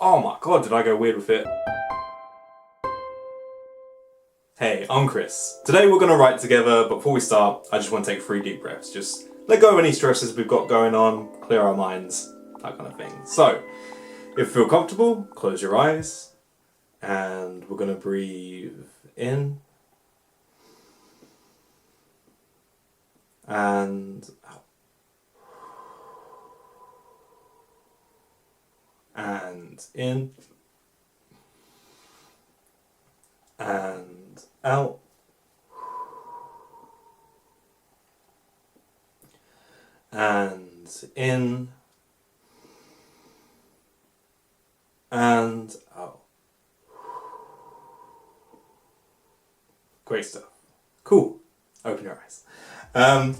Oh my god, did I go weird with it? Hey, I'm Chris. Today we're going to write together, but before we start, I just want to take 3 deep breaths. Just let go of any stresses we've got going on, clear our minds, that kind of thing. So, if you feel comfortable, close your eyes, and we're going to breathe in and out. And in and out. And in and out. Great stuff. Cool. Open your eyes.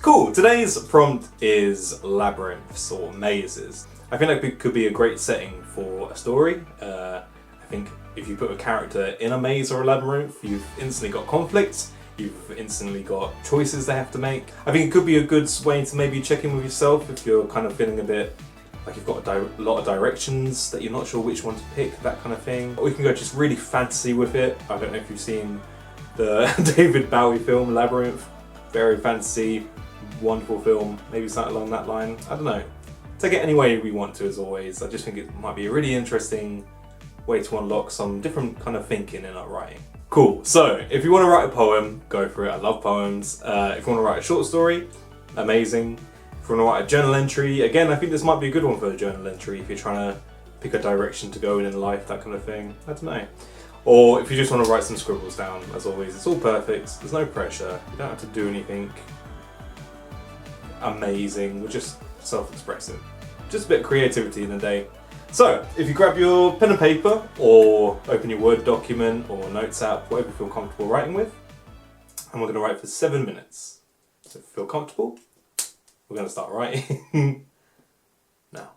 Cool. Today's prompt is labyrinths or mazes. I think that could be a great setting for a story. I think if you put a character in a maze or a labyrinth, you've instantly got conflict. You've instantly got choices they have to make. I think it could be a good way to maybe check in with yourself if you're kind of feeling a bit like you've got a lot of directions that you're not sure which one to pick, that kind of thing. Or you can go just really fantasy with it. I don't know if you've seen the David Bowie film Labyrinth. Very fantasy, wonderful film. Maybe something along that line. I don't know. Take it any way we want to, as always. I just think it might be a really interesting way to unlock some different kind of thinking in our writing. Cool, so if you want to write a poem, go for it. I love poems. If you want to write a short story, amazing. If you want to write a journal entry, again, I think this might be a good one for a journal entry if you're trying to pick a direction to go in life, that kind of thing. I don't know. Or if you just want to write some scribbles down, as always, it's all perfect. There's no pressure. You don't have to do anything amazing. We're just self-expressive. Just a bit of creativity in the day. So, if you grab your pen and paper, or open your Word document, or Notes app, whatever you feel comfortable writing with, and we're going to write for 7 minutes. So if you feel comfortable, we're going to start writing now.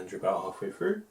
and you're about halfway through.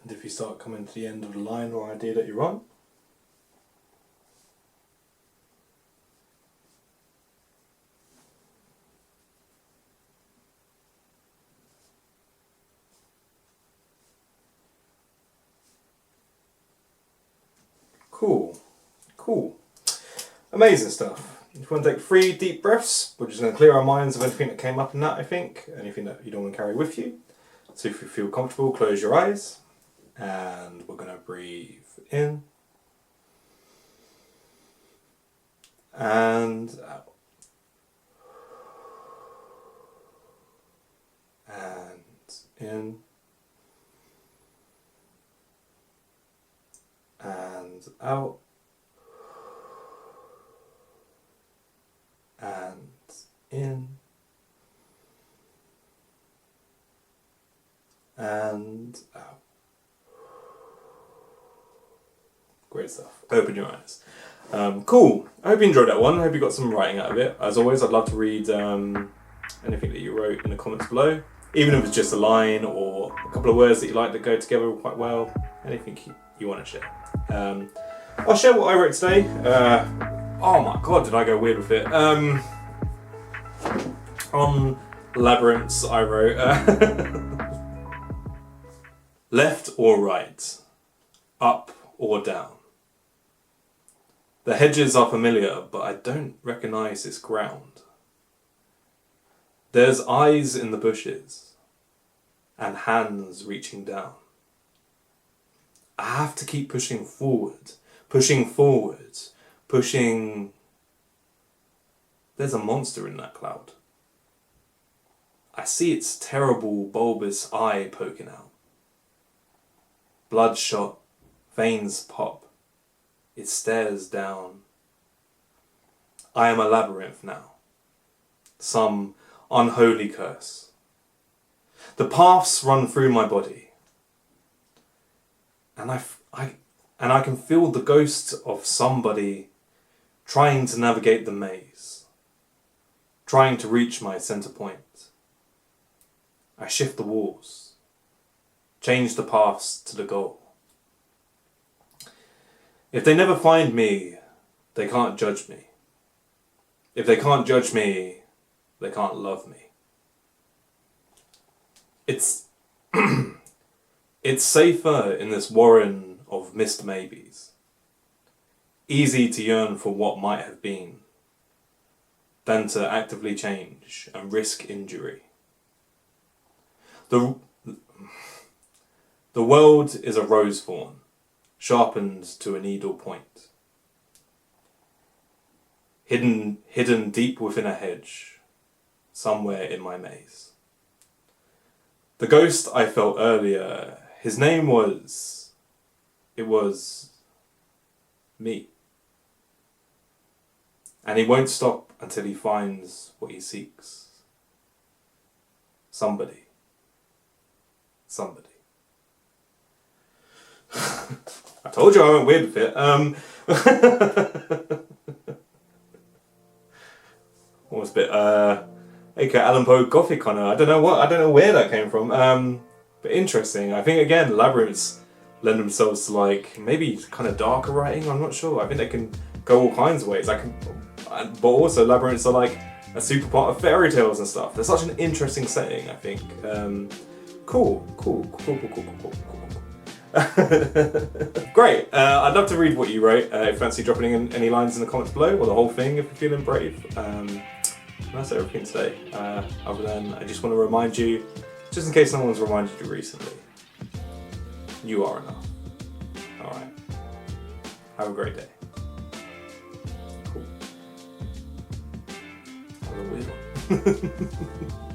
And if you start coming to the end of the line or idea that you're on, cool, cool, amazing stuff. If you want to take 3 deep breaths, we're just going to clear our minds of anything that came up in that, I think, anything that you don't want to carry with you. So if you feel comfortable, close your eyes, and we're going to breathe in and out. And in and out. And in and out. Great stuff. Open your eyes. Cool. I hope you enjoyed that one. I hope you got some writing out of it. As always, I'd love to read anything that you wrote in the comments below. Even if it's just a line or a couple of words that you like that go together quite well, anything you want to share. I'll share what I wrote today. Oh my god, did I go weird with it? On Labyrinths, I wrote left or right, up or down. The hedges are familiar, but I don't recognise this ground. There's eyes in the bushes and hands reaching down. I have to keep pushing forward, pushing. There's a monster in that cloud. I see its terrible bulbous eye poking out. Bloodshot, veins pop. It stares down. I am a labyrinth now. Some unholy curse. The paths run through my body. And I can feel the ghost of somebody trying to navigate the maze. Trying to reach my center point. I shift the walls. Change the paths to the goal. If they never find me, they can't judge me. If they can't judge me, they can't love me. It's it's safer in this warren of missed maybes. Easy to yearn for what might have been, than to actively change and risk injury. The world is a rose thorn, sharpened to a needle point. Hidden deep within a hedge, somewhere in my maze. The ghost I felt earlier, his name was... It was... me. And he won't stop until he finds what he seeks. Somebody. I told you I went weird with it. Almost a bit A.K. Allan Poe Gothic kind of. I don't know where that came from. But interesting. I think again labyrinths lend themselves to like maybe kind of darker writing. I'm not sure. I think they can go all kinds of ways. But also labyrinths are like a super part of fairy tales and stuff. They're such an interesting setting. I think. Cool. Great. I'd love to read what you wrote. If you fancy dropping in any lines in the comments below, or the whole thing if you're feeling brave. That's everything today. Other than I just want to remind you, just in case no one's reminded you recently, you are enough. Alright. Have a great day. Cool. That was a weird one.